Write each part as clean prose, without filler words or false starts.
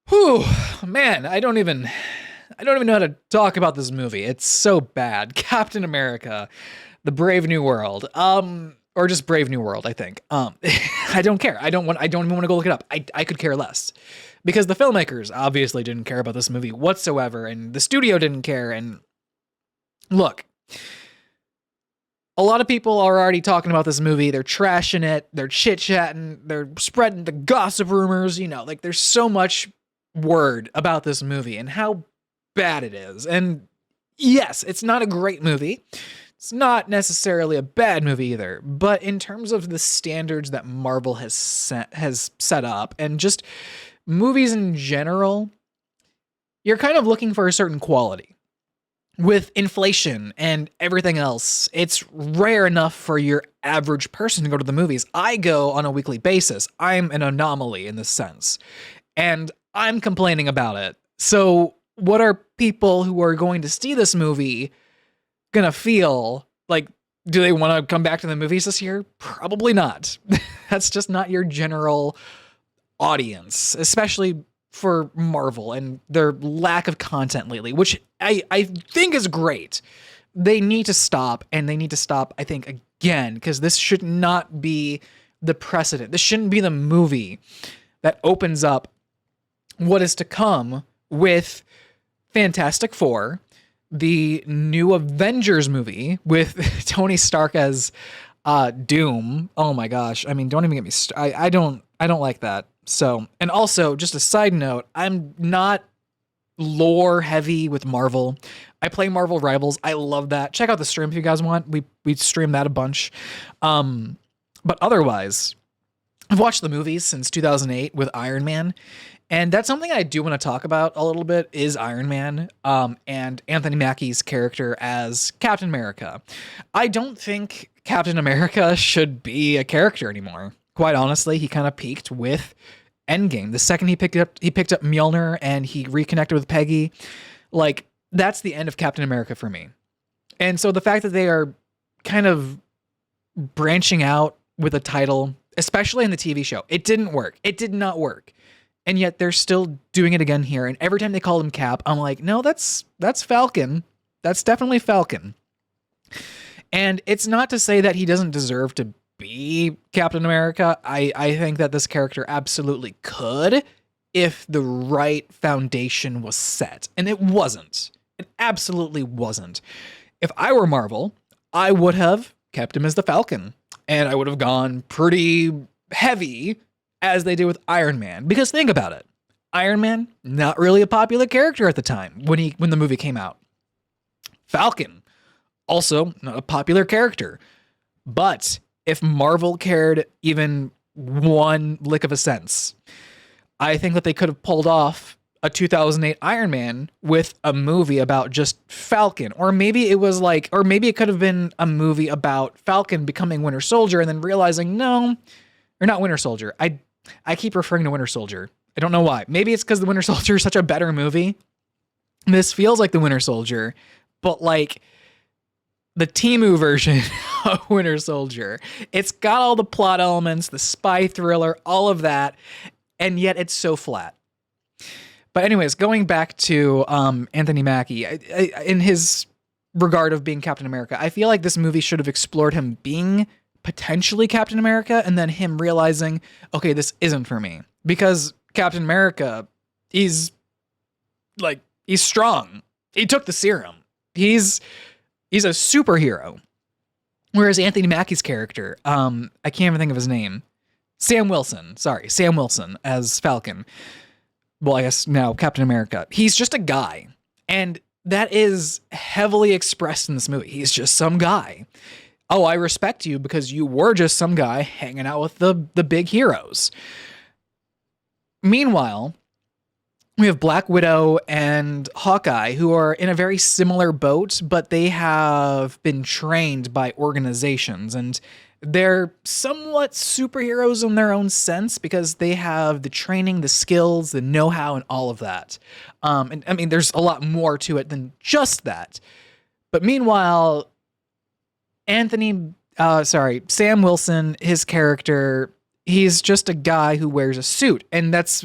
Whew, man, I don't even know how to talk about this movie. It's so bad. Captain America, The Brave New World. Or just Brave New World, I think. I don't care. I don't even want to go look it up. I could care less. Because the filmmakers obviously didn't care about this movie whatsoever, and the studio didn't care. And look, a lot of people are already talking about this movie. They're trashing it. They're chit chatting. They're spreading the gossip rumors. Like there's so much word about this movie and how bad it is. And yes, it's not a great movie. It's not necessarily a bad movie either. But in terms of the standards that Marvel has set up, and just movies in general, you're kind of looking for a certain quality. With inflation and everything else, it's rare enough for your average person to go to the movies. I go on a weekly basis. I'm an anomaly in this sense. And I'm complaining about it. So, what are people who are going to see this movie gonna feel? Like, do they want to come back to the movies this year? Probably not. That's just not your general audience, especially for Marvel and their lack of content lately, which I think is great. They need to stop, and they need to stop, I think, again, because this should not be the precedent. This shouldn't be the movie that opens up what is to come with Fantastic Four, the new Avengers movie with Tony Stark as Doom. Oh my gosh. I mean, don't even get me I don't like that. So, and also just a side note, I'm not lore heavy with Marvel. I play Marvel Rivals. I love that. Check out the stream if you guys want. We stream that a bunch. But otherwise, I've watched the movies since 2008 with Iron Man, and that's something I do want to talk about a little bit is Iron Man, and Anthony Mackie's character as Captain America. I don't think Captain America should be a character anymore. Quite honestly, he kind of peaked with Endgame. The second he picked up Mjolnir and he reconnected with Peggy, like that's the end of Captain America for me. And so the fact that they are kind of branching out with a title, especially in the TV show, it didn't work. It did not work. And yet they're still doing it again here. And every time they call him Cap, I'm like, no, that's Falcon. That's definitely Falcon. And it's not to say that he doesn't deserve to be Captain America. I think that this character absolutely could if the right foundation was set. And it wasn't. It absolutely wasn't. If I were Marvel, I would have kept him as the Falcon. And I would have gone pretty heavy as they did with Iron Man. Because think about it. Iron Man, not really a popular character at the time when the movie came out. Falcon, also not a popular character. But if Marvel cared even one lick of a sense, I think that they could have pulled off a 2008 Iron Man with a movie about just Falcon. Or maybe it could have been a movie about Falcon becoming Winter Soldier and then realizing, no, or not Winter Soldier. I keep referring to Winter Soldier. I don't know why. Maybe it's because the Winter Soldier is such a better movie. This feels like the Winter Soldier, but like the Temu version of Winter Soldier. It's got all the plot elements, the spy thriller, all of that, and yet it's so flat. But anyways, going back to Anthony Mackie, in his regard of being Captain America, I feel like this movie should have explored him being potentially Captain America and then him realizing, okay, this isn't for me. Because Captain America, he's strong. He took the serum. He's a superhero. Whereas Anthony Mackie's character, I can't even think of his name. Sam Wilson as Falcon. Well, I guess now Captain America. He's just a guy. And that is heavily expressed in this movie. He's just some guy. Oh, I respect you because you were just some guy hanging out with the big heroes. Meanwhile, we have Black Widow and Hawkeye, who are in a very similar boat, but they have been trained by organizations, and they're somewhat superheroes in their own sense because they have the training, the skills, the know-how, and all of that. And I mean, there's a lot more to it than just that. But meanwhile, Sam Wilson, his character, He's just a guy who wears a suit. And that's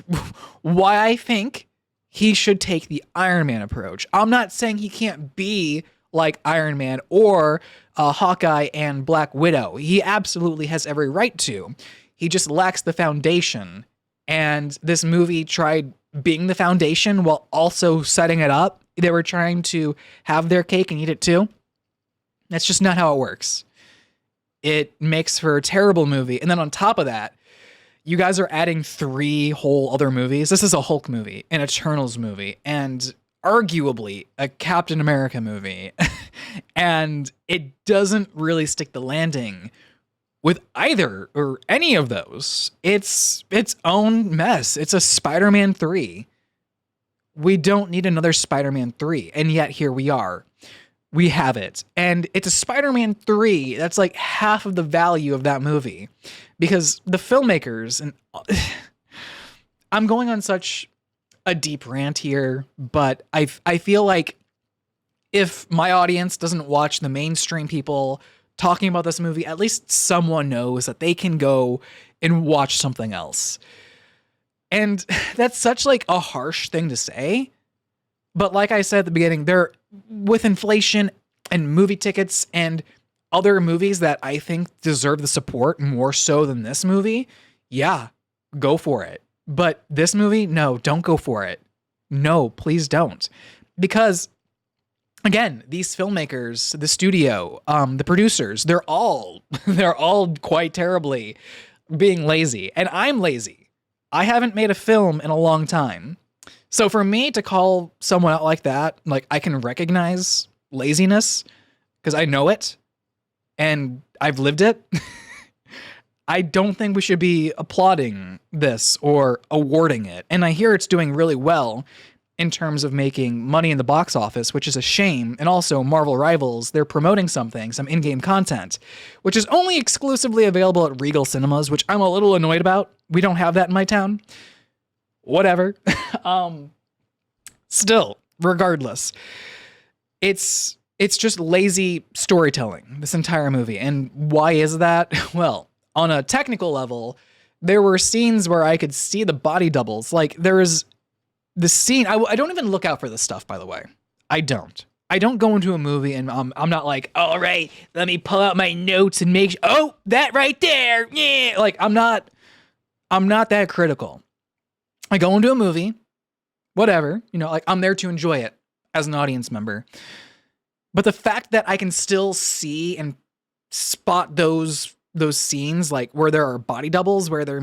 why I think he should take the Iron Man approach. I'm not saying he can't be like Iron Man or Hawkeye and Black Widow. He absolutely has every right to. He just lacks the foundation. And this movie tried being the foundation while also setting it up. They were trying to have their cake and eat it too. That's just not how it works. It makes for a terrible movie. And then on top of that, you guys are adding 3 whole other movies. This is a Hulk movie, an Eternals movie, and arguably a Captain America movie. And it doesn't really stick the landing with either or any of those. It's its own mess. It's a Spider-Man 3. We don't need another Spider-Man 3. And yet here we are. We have it. And it's a Spider-Man 3 that's like half of the value of that movie. Because the filmmakers, and I'm going on such a deep rant here, but I feel like if my audience doesn't watch the mainstream people talking about this movie, at least someone knows that they can go and watch something else. And that's such like a harsh thing to say. But like I said at the beginning, there, with inflation and movie tickets and other movies that I think deserve the support more so than this movie, yeah, go for it. But this movie, no, don't go for it. No, please don't. Because again, these filmmakers, the studio, the producers, they're all quite terribly being lazy. And I'm lazy. I haven't made a film in a long time. So for me to call someone out like that, like I can recognize laziness because I know it and I've lived it. I don't think we should be applauding this or awarding it. And I hear it's doing really well in terms of making money in the box office, which is a shame. And also Marvel Rivals, they're promoting something, some in-game content, which is only exclusively available at Regal Cinemas, which I'm a little annoyed about. We don't have that in my town. Whatever. Still, regardless, it's just lazy storytelling, this entire movie. And why is that? Well, on a technical level, there were scenes where I could see the body doubles. Like there was the scene. I don't even look out for this stuff, by the way. I don't go into a movie and I'm not like, all right, let me pull out my notes and make oh, that right there. Yeah. Like I'm not that critical. I go into a movie, whatever, like I'm there to enjoy it as an audience member. But the fact that I can still see and spot those scenes, like where there are body doubles, where there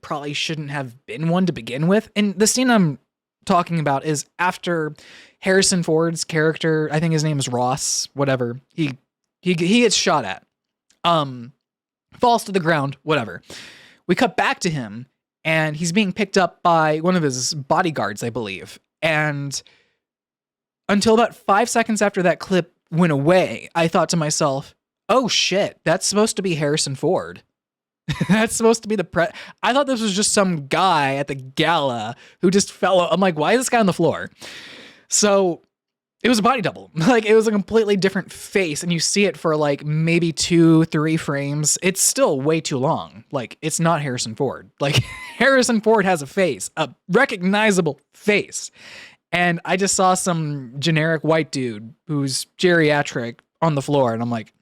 probably shouldn't have been one to begin with. And the scene I'm talking about is after Harrison Ford's character, I think his name is Ross, whatever, he gets shot at, falls to the ground, whatever. We cut back to him and he's being picked up by one of his bodyguards, I believe. And until about 5 seconds after that clip went away, I thought to myself, oh shit, that's supposed to be Harrison Ford. That's supposed to be I thought this was just some guy at the gala who just fell. I'm like, why is this guy on the floor? So it was a body double. Like it was a completely different face. And you see it for like maybe 2-3 frames. It's still way too long. Like it's not Harrison Ford. Like Harrison Ford has a face, a recognizable face. And I just saw some generic white dude who's geriatric on the floor. And I'm like,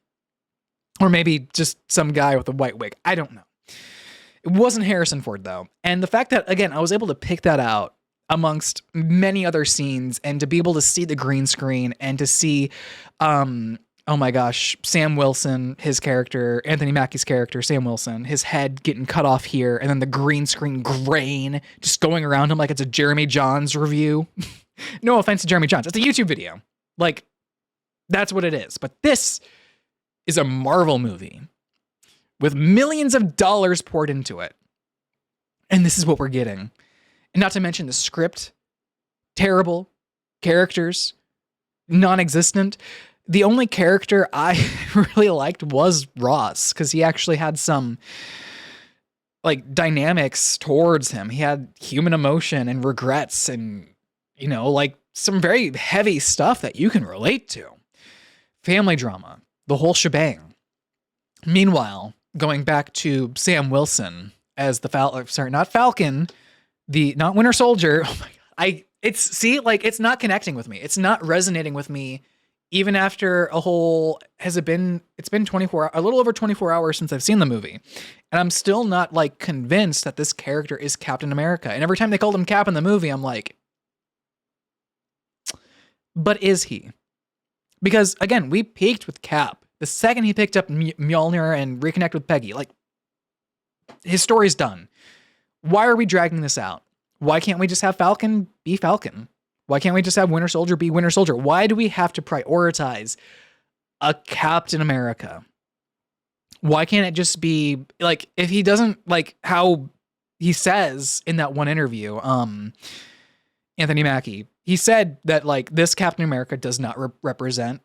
or maybe just some guy with a white wig. I don't know. It wasn't Harrison Ford, though. And the fact that, again, I was able to pick that out amongst many other scenes and to be able to see the green screen and to see, oh my gosh, Sam Wilson, his character, Anthony Mackie's character, Sam Wilson, his head getting cut off here, and then the green screen grain just going around him like it's a Jeremy Jahns review. No offense to Jeremy Jahns. It's a YouTube video. Like, that's what it is. But this is a Marvel movie with millions of dollars poured into it. And this is what we're getting. And not to mention the script, terrible, characters, non-existent. The only character I really liked was Ross, because he actually had some like dynamics towards him. He had human emotion and regrets and, like some very heavy stuff that you can relate to. Family drama. The whole shebang. Meanwhile, going back to Sam Wilson, as the not Falcon, not Winter Soldier. Oh my god. It's not connecting with me. It's not resonating with me even after it's been 24, a little over 24 hours since I've seen the movie. And I'm still not like convinced that this character is Captain America. And every time they called him Cap in the movie, I'm like, but is he? Because again, we peaked with Cap. The second he picked up Mjolnir and reconnected with Peggy, like, his story's done. Why are we dragging this out? Why can't we just have Falcon be Falcon? Why can't we just have Winter Soldier be Winter Soldier? Why do we have to prioritize a Captain America? Why can't it just be like, if he doesn't, like how he says in that one interview, Anthony Mackie, he said that like this Captain America does not represent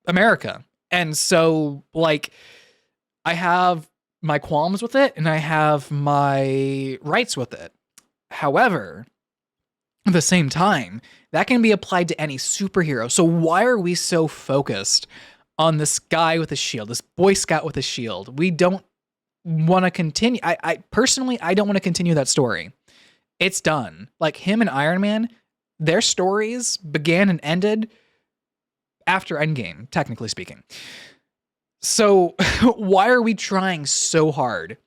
America. And so like I have my qualms with it and I have my rights with it. However, at the same time, that can be applied to any superhero. So why are we so focused on this guy with a shield, this Boy Scout with a shield? We don't want to continue. I personally, I don't want to continue that story. It's done. Like him and Iron Man, their stories began and ended after Endgame, technically speaking. So why are we trying so hard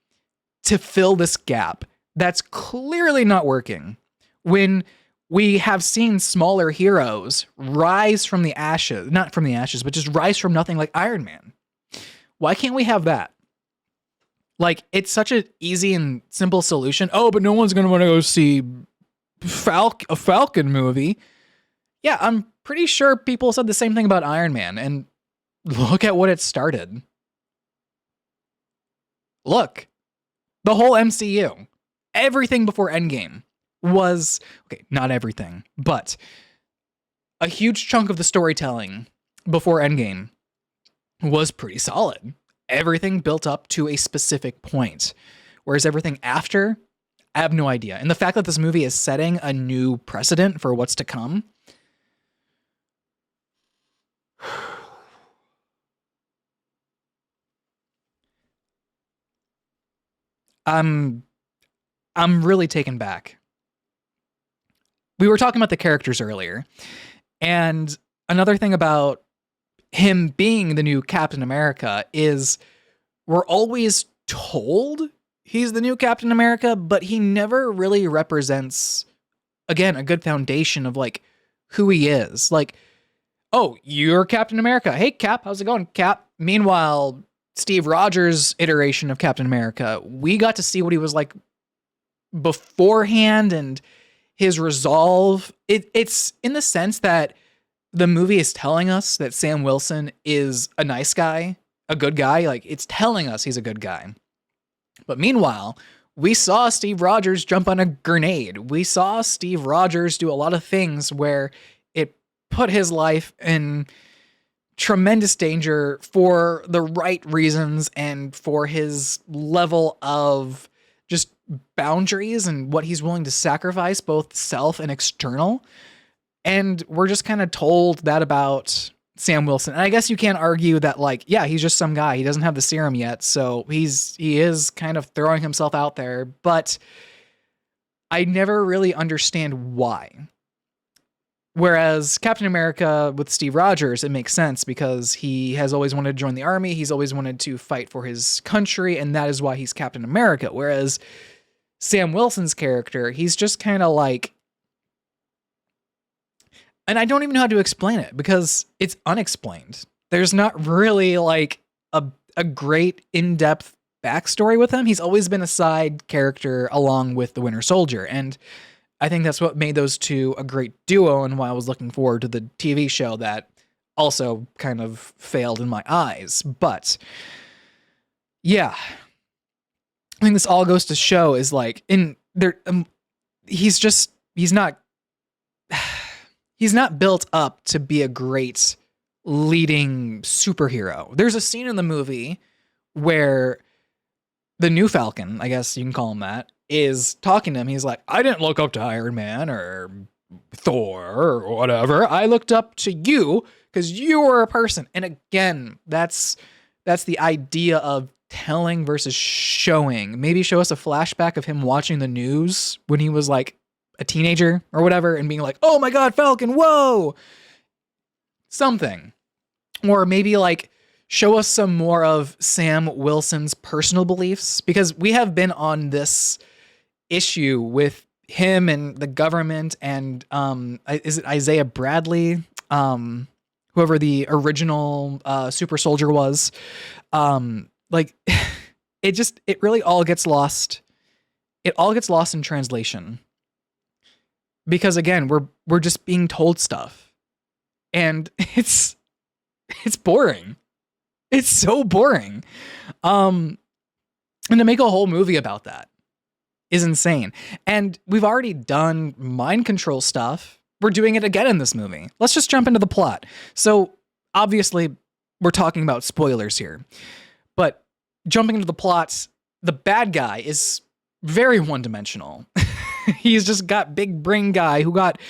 to fill this gap that's clearly not working when we have seen smaller heroes rise from the ashes, not from the ashes, but just rise from nothing like Iron Man? Why can't we have that? Like, it's such an easy and simple solution. Oh, but no one's going to want to go see a Falcon movie. Yeah, I'm pretty sure people said the same thing about Iron Man, and look at what it started. Look, the whole MCU, everything before Endgame was, okay, not everything, but a huge chunk of the storytelling before Endgame was pretty solid. Everything built up to a specific point, whereas everything after, I have no idea. And the fact that this movie is setting a new precedent for what's to come, I'm really taken back. We were talking about the characters earlier, and another thing about him being the new Captain America is we're always told he's the new Captain America, but he never really represents, again, a good foundation of like who he is. Like, oh, you're Captain America. Hey, Cap, how's it going, Cap? Meanwhile, Steve Rogers' iteration of Captain America, we got to see what he was like beforehand and his resolve. It's in the sense that the movie is telling us that Sam Wilson is a nice guy, a good guy. Like, it's telling us he's a good guy. But meanwhile, we saw Steve Rogers jump on a grenade. We saw Steve Rogers do a lot of things where it put his life in tremendous danger for the right reasons and for his level of just boundaries and what he's willing to sacrifice, both self and external. And we're just kind of told that about Sam Wilson. And I guess you can't argue that, like, yeah, he's just some guy. He doesn't have the serum yet, so he is kind of throwing himself out there. But I never really understand why. Whereas Captain America with Steve Rogers, it makes sense because he has always wanted to join the army. He's always wanted to fight for his country, and that is why he's Captain America. Whereas Sam Wilson's character, he's just kind of like, and I don't even know how to explain it because it's unexplained. There's not really like a great in-depth backstory with him. He's always been a side character along with the Winter Soldier. And I think that's what made those two a great duo and why I was looking forward to the TV show that also kind of failed in my eyes. But yeah, I think this all goes to show is like in there, he's not built up to be a great leading superhero. There's a scene in the movie where the new Falcon, I guess you can call him that, is talking to him. He's like, I didn't look up to Iron Man or Thor or whatever. I looked up to you because you were a person. And again, that's the idea of telling versus showing. Maybe show us a flashback of him watching the news when he was like a teenager or whatever and being like, oh my God, Falcon, whoa, something. Or maybe like show us some more of Sam Wilson's personal beliefs, because we have been on this issue with him and the government and is it Isaiah Bradley? Whoever the original super soldier was. Like it really all gets lost. It all gets lost in translation. Because again, we're just being told stuff. And it's boring. It's so boring. And to make a whole movie about that is insane. And we've already done mind control stuff. We're doing it again in this movie. Let's just jump into the plot. So obviously we're talking about spoilers here, but jumping into the plots, the bad guy is very one-dimensional. He's just got big brain guy who got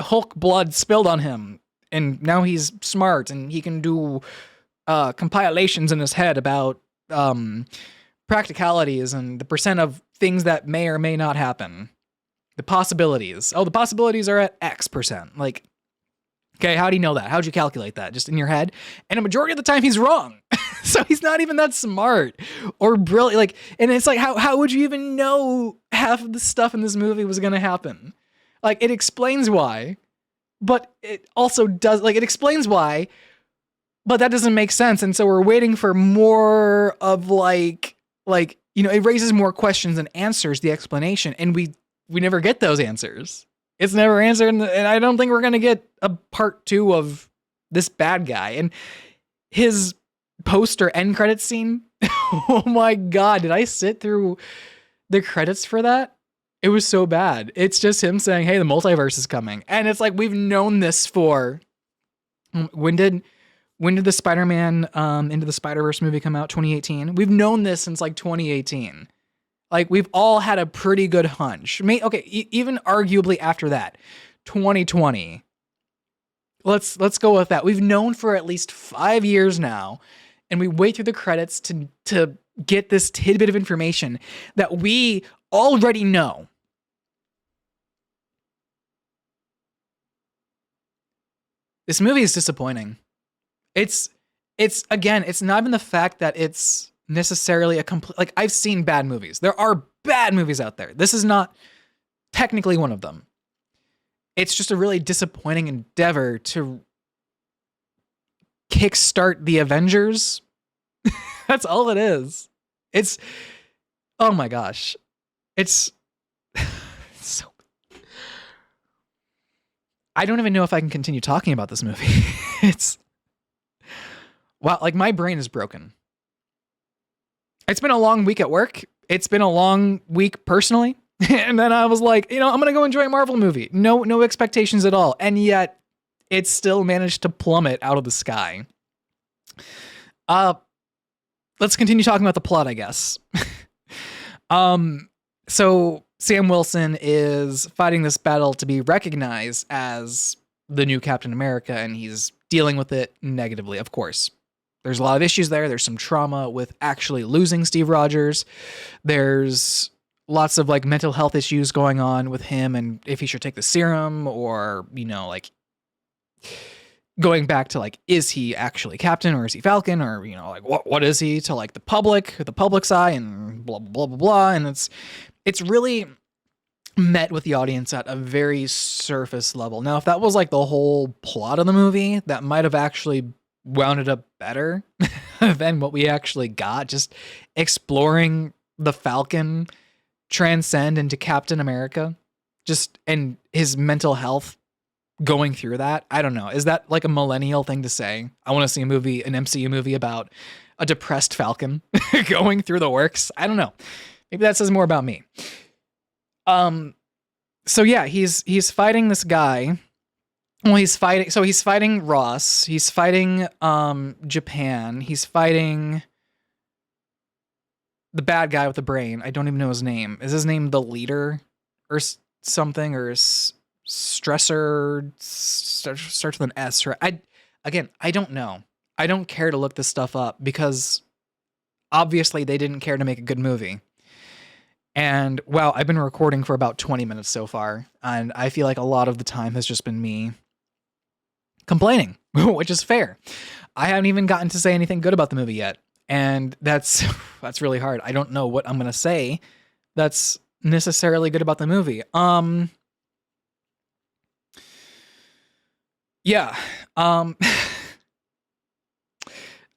Hulk blood spilled on him. And now he's smart and he can do compilations in his head about practicalities and the percent of things that may or may not happen. The possibilities. Oh, the possibilities are at X percent. Like, okay, how do you know that? How'd you calculate that? Just in your head? And a majority of the time he's wrong. So he's not even that smart or brilliant. Like, and it's like, how would you even know half of the stuff in this movie was going to happen? Like, it explains why, but it also does, like, it explains why, but that doesn't make sense. And so we're waiting for more of like, you know, it raises more questions than answers the explanation. And we never get those answers. It's never answered. And I don't think we're going to get a part 2 of this bad guy. And his poster end credits scene. Oh my God. Did I sit through the credits for that? It was so bad. It's just him saying, hey, the multiverse is coming. And it's like, we've known this for, when did the Spider-Man Into the Spider-Verse movie come out? 2018. We've known this since like 2018. Like, we've all had a pretty good hunch. Even arguably after that, 2020. Let's go with that. We've known for at least 5 years now, and we wait through the credits to get this tidbit of information that we already know. This movie is disappointing. It's again, it's not even the fact that it's necessarily a complete, like, I've seen bad movies. There are bad movies out there. This is not technically one of them. It's just a really disappointing endeavor to kickstart the Avengers. That's all it is. It's, oh my gosh. It's so, I don't even know if I can continue talking about this movie. It's, wow, like, my brain is broken. It's been a long week at work. It's been a long week personally. And then I was like, you know, I'm going to go enjoy a Marvel movie. No expectations at all. And yet it still managed to plummet out of the sky. Let's continue talking about the plot, I guess. So Sam Wilson is fighting this battle to be recognized as the new Captain America, and he's dealing with it negatively, of course. There's a lot of issues there. There's some trauma with actually losing Steve Rogers. There's lots of like mental health issues going on with him and if he should take the serum, or, you know, like going back to like, is he actually Captain or is he Falcon, or, you know, like what is he to like the public's eye, and blah, blah, blah, blah. And it's really met with the audience at a very surface level. Now, if that was like the whole plot of the movie, that might have actually wound it up better than what we actually got. Just exploring the Falcon transcend into Captain America, just, and his mental health going through that. I don't know. Is that like a millennial thing to say? I want to see an MCU movie about a depressed Falcon going through the works. I don't know. Maybe that says more about me. So yeah, he's fighting this guy. Well, he's fighting Ross. He's fighting Japan. He's fighting the bad guy with the brain. I don't even know his name. Is his name the Leader or something, or Stressor? Starts with an S. Or I don't know. I don't care to look this stuff up because Obviously, they didn't care to make a good movie. And wow, I've been recording for about 20 minutes so far, and I feel like a lot of the time has just been me complaining, which is fair. I haven't even gotten to say anything good about the movie yet, and that's really hard. I don't know what I'm gonna say that's necessarily good about the movie. Yeah.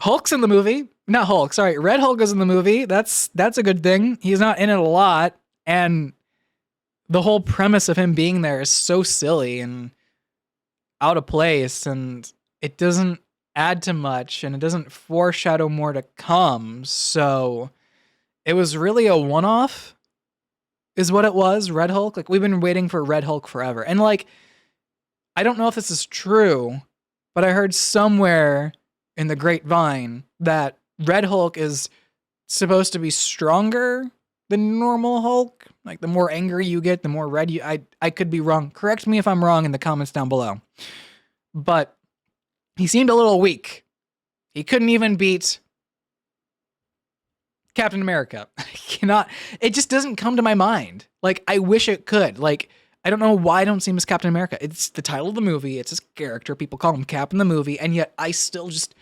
Hulk's in the movie. Not Hulk, sorry. Red Hulk is in the movie. That's a good thing. He's not in it a lot, and the whole premise of him being there is so silly and out of place, and it doesn't add to much, and it doesn't foreshadow more to come. So it was really a one-off, is what it was. Red Hulk. Like, we've been waiting for Red Hulk forever, and like, I don't know if this is true, but I heard somewhere in the grapevine that Red Hulk is supposed to be stronger than normal Hulk. Like, the more angry you get, the more red you... I could be wrong. Correct me if I'm wrong in the comments down below. But he seemed a little weak. He couldn't even beat Captain America. I cannot... It just doesn't come to my mind. Like, I wish it could. Like, I don't know why I don't see him as Captain America. It's the title of the movie. It's his character. People call him Cap in the movie. And yet I still just...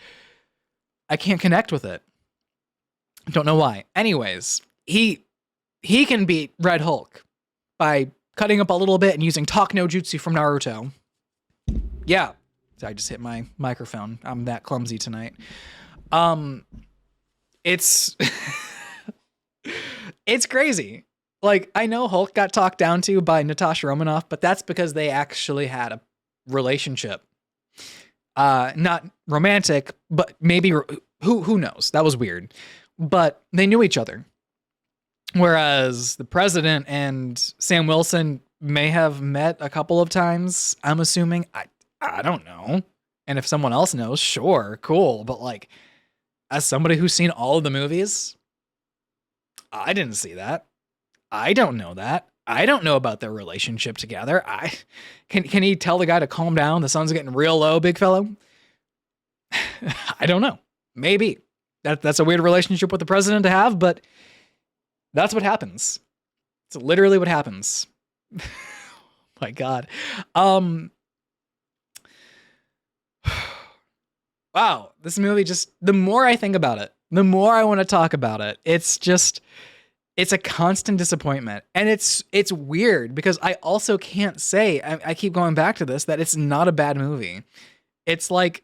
I can't connect with it. Don't know why. Anyways, he can beat Red Hulk by cutting up a little bit and using talk no jutsu from Naruto. Yeah. I just hit my microphone. I'm that clumsy tonight. It's it's crazy. Like, I know Hulk got talked down to by Natasha Romanoff, but that's because they actually had a relationship. Not romantic, but maybe who knows? That was weird. But they knew each other. Whereas the president and Sam Wilson may have met a couple of times, I'm assuming. I don't know. And if someone else knows, sure, cool. But like, as somebody who's seen all of the movies, I didn't see that. I don't know that. I don't know about their relationship together. Can he tell the guy to calm down? The sun's getting real low, big fellow. I don't know. Maybe that's a weird relationship with the president to have, but that's what happens. It's literally what happens. My God. Wow, this movie just, the more I think about it, the more I want to talk about it. It's a constant disappointment. And it's weird because I also can't say, I keep going back to this, that it's not a bad movie. It's like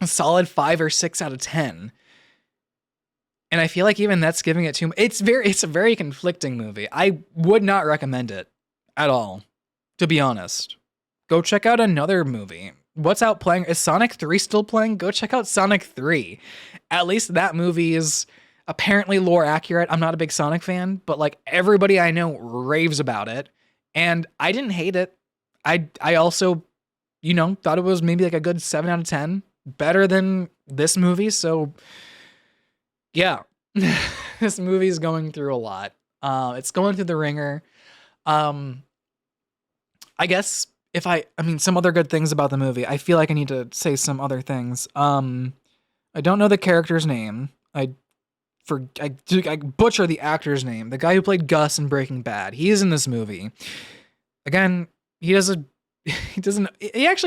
a solid 5 or 6 out of 10. And I feel like even that's giving it too much. It's a very conflicting movie. I would not recommend it at all, to be honest. Go check out another movie. What's out playing? Is Sonic 3 still playing? Go check out Sonic 3. At least that movie is apparently lore accurate. I'm not a big Sonic fan, but like, everybody I know raves about it, and I didn't hate it. I also, thought it was maybe like a good 7 out of 10, better than this movie. So yeah, this movie is going through a lot. It's going through the ringer. I guess some other good things about the movie. I feel like I need to say some other things. I don't know the character's name. I butcher the actor's name. The guy who played Gus in Breaking Bad. He is in this movie. Again, he actually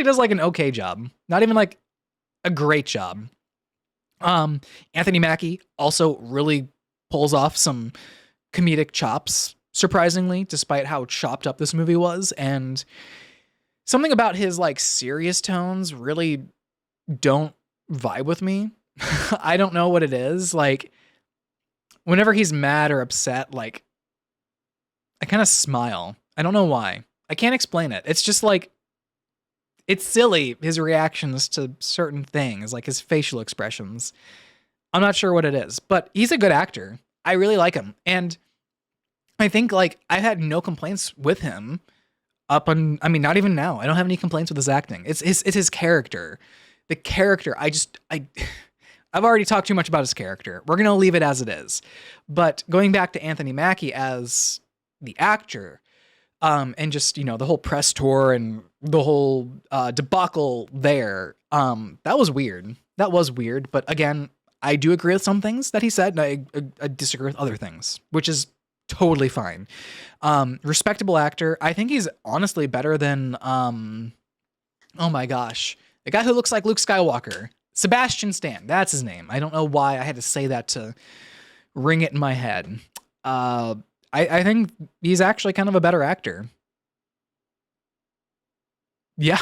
does like an okay job. Not even like a great job. Anthony Mackie also really pulls off some comedic chops, surprisingly, despite how chopped up this movie was. And something about his like serious tones really don't vibe with me. I don't know what it is. Like, whenever he's mad or upset, like, I kind of smile. I don't know why. I can't explain it. It's just like, it's silly, his reactions to certain things, like his facial expressions. I'm not sure what it is, but he's a good actor. I really like him. And I think, like, I've had no complaints with him not even now. I don't have any complaints with his acting. It's his character. The character, I've already talked too much about his character. We're going to leave it as it is. But going back to Anthony Mackie as the actor, and just, the whole press tour and the whole debacle there, that was weird. But again, I do agree with some things that he said, and I disagree with other things, which is totally fine. Respectable actor. I think he's honestly better than, oh my gosh, the guy who looks like Luke Skywalker. Sebastian Stan. That's his name. I don't know why I had to say that to ring it in my head. I think he's actually kind of a better actor. Yeah.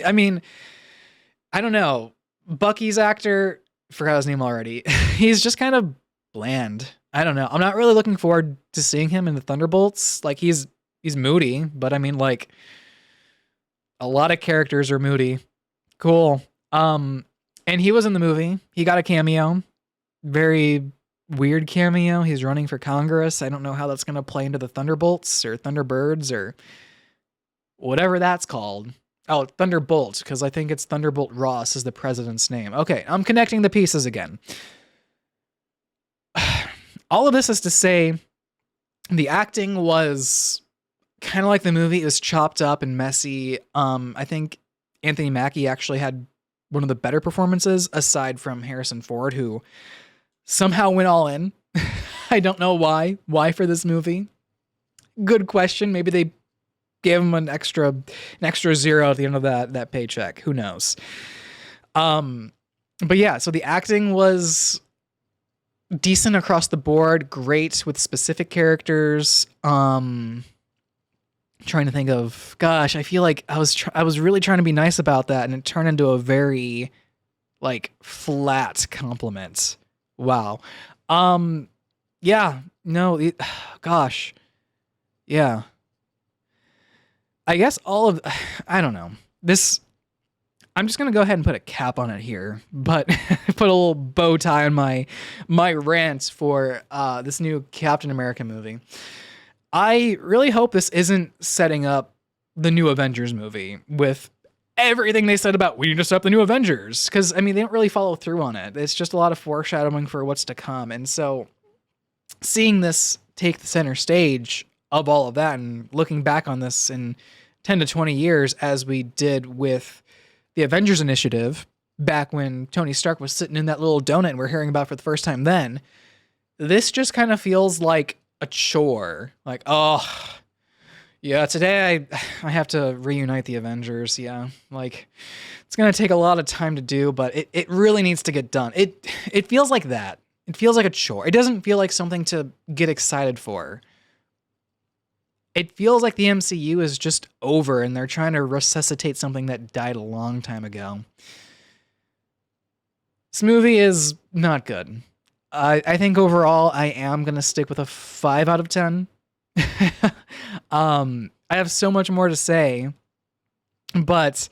I mean, I don't know. Bucky's actor, forgot his name already. He's just kind of bland. I don't know. I'm not really looking forward to seeing him in the Thunderbolts. Like he's moody, but I mean like a lot of characters are moody. Cool. And he was in the movie. He got a cameo. Very weird cameo. He's running for Congress. I don't know how that's going to play into the Thunderbolts or Thunderbirds or whatever that's called. Oh, Thunderbolt, because I think it's Thunderbolt Ross is the president's name. Okay, I'm connecting the pieces again. All of this is to say the acting was kind of like the movie. It was chopped up and messy. I think Anthony Mackie actually had one of the better performances aside from Harrison Ford, who somehow went all in. I don't know why. Why for this movie? Good question. Maybe they gave him an extra zero at the end of that paycheck. Who knows? But yeah, so the acting was decent across the board, great with specific characters. Trying to think of, gosh, I feel like I was really trying to be nice about that, and it turned into a very like flat compliment. Wow. Yeah, no, gosh. Yeah. I guess I don't know. I'm just going to go ahead and put a cap on it here, but put a little bow tie on my rant for this new Captain America movie. I really hope this isn't setting up the new Avengers movie with everything they said about we need to set up the new Avengers, because I mean they don't really follow through on it. It's just a lot of foreshadowing for what's to come, and so seeing this take the center stage of all of that and looking back on this in 10 to 20 years as we did with the Avengers Initiative back when Tony Stark was sitting in that little donut and we're hearing about for the first time then, this just kind of feels like a chore. Like, oh, yeah, today I have to reunite the Avengers. Yeah, like it's going to take a lot of time to do, but it really needs to get done. It feels like that. It feels like a chore. It doesn't feel like something to get excited for. It feels like the MCU is just over and they're trying to resuscitate something that died a long time ago. This movie is not good. I think overall I am going to stick with a 5 out of 10. I have so much more to say, but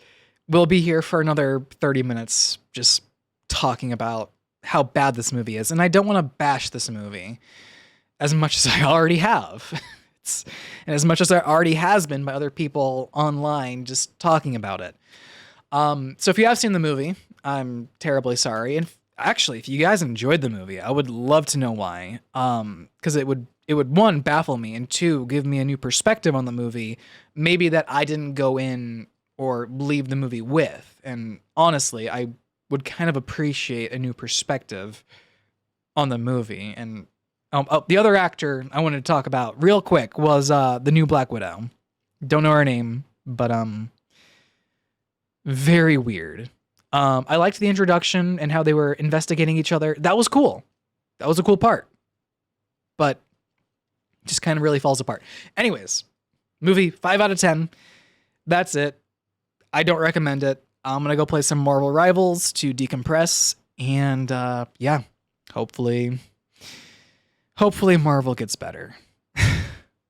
we'll be here for another 30 minutes just talking about how bad this movie is. And I don't want to bash this movie as much as I already have. And as much as there already has been by other people online just talking about it. So if you have seen the movie, I'm terribly sorry. And actually, if you guys enjoyed the movie, I would love to know why. Because it would, one, baffle me, and two, give me a new perspective on the movie, maybe that I didn't go in or leave the movie with. And honestly, I would kind of appreciate a new perspective on the movie. And the other actor I wanted to talk about real quick was the new Black Widow. Don't know her name, but very weird. I liked the introduction and how they were investigating each other. That was cool. That was a cool part. But just kind of really falls apart. Anyways, movie 5 out of 10. That's it. I don't recommend it. I'm gonna go play some Marvel Rivals to decompress, and yeah, hopefully Marvel gets better.